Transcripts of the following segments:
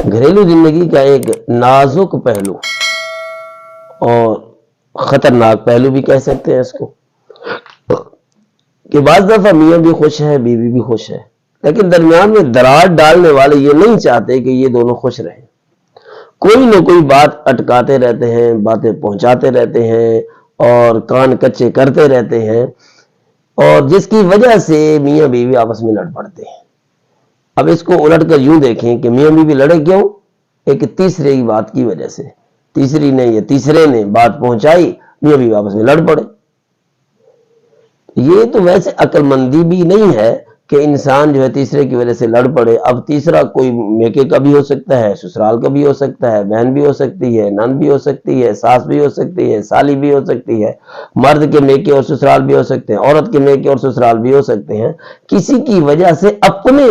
घरेलू जिंदगी का एक नाजुक पहलू और खतरनाक पहलू भी कह सकते हैं इसको कि बाज़ दफा मियाँ भी खुश है, बीवी भी खुश है, लेकिन दरमियान में दरार डालने वाले ये नहीं चाहते कि ये दोनों खुश रहें। कोई न कोई बात अटकाते रहते हैं, बातें पहुंचाते रहते हैं और कान कच्चे करते रहते हैं, और जिसकी वजह से मियाँ बीवी आपस में लड़ पड़ते हैं। अब इसको उलट कर यूं देखें कि मियाँ बीवी लड़े क्यों? एक तीसरे की बात की वजह से, तीसरी ने या तीसरे ने बात पहुंचाई, मियाँ बीवी आपस में लड़ पड़े। ये तो वैसे अक्लमंदी भी नहीं है कि इंसान जो है तीसरे की वजह से लड़ पड़े। अब तीसरा कोई मेके का भी हो सकता है, ससुराल का भी हो सकता है, बहन भी हो सकती है, नंद भी हो सकती है, सास भी हो सकती है, साली भी हो सकती है, मर्द के मेके और ससुराल भी हो सकते हैं, औरत के मेके और ससुराल भी हो सकते हैं। किसी की वजह से अपने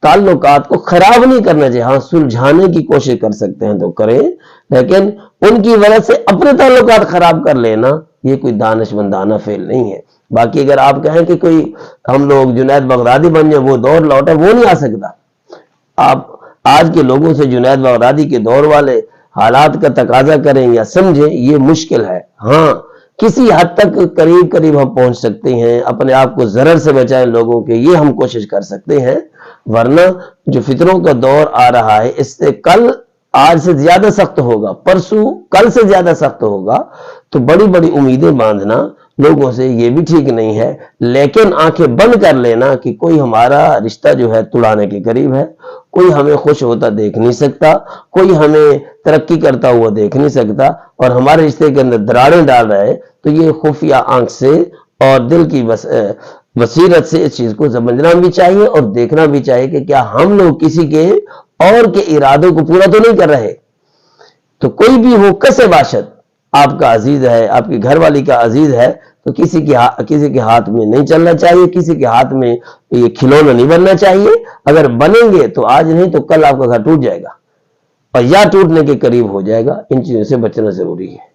ताल्लुकात को खराब नहीं करना चाहिए। हाँ, सुलझाने की कोशिश कर सकते हैं तो करें, लेकिन उनकी वजह से अपने ताल्लुकात खराब कर लेना ये कोई दानिशमंदाना फेल नहीं है। बाकी अगर आप कहें कि कोई हम लोग जुनैद बगदादी बन जाए, वो दौर लौटे, वो नहीं आ सकता। आप आज के लोगों से जुनैद बगदादी के दौर वाले हालात का तकाजा करें या समझें, ये मुश्किल है। हाँ, किसी हद तक करीब करीब हम पहुंच सकते हैं, अपने आप को जरर से बचाएं लोगों के, ये हम कोशिश कर सकते हैं। वरना जो फितरों का दौर आ रहा है, इससे कल आज से ज्यादा सख्त होगा, परसों कल से ज्यादा सख्त होगा। तो बड़ी बड़ी उम्मीदें बांधना लोगों से ये भी ठीक नहीं है, लेकिन आंखें बंद कर लेना कि कोई हमारा रिश्ता जो है तुड़ाने के करीब है, कोई हमें खुश होता देख नहीं सकता, कोई हमें तरक्की करता हुआ देख नहीं सकता, और हमारे रिश्ते के अंदर दरारें डाल रहा है, तो ये खुफिया आंख से और दिल की बसीरत से इस चीज को समझना भी चाहिए और देखना भी चाहिए कि क्या हम लोग किसी के और के इरादों को पूरा तो नहीं कर रहे। तो कोई भी हो कसे बाशद, आपका अजीज है, आपकी घरवाली का अजीज है, तो किसी के हाथ में नहीं चलना चाहिए, किसी के हाथ में ये खिलौना नहीं बनना चाहिए। अगर बनेंगे तो आज नहीं तो कल आपका घर टूट जाएगा और या टूटने के करीब हो जाएगा। इन चीजों से बचना जरूरी है।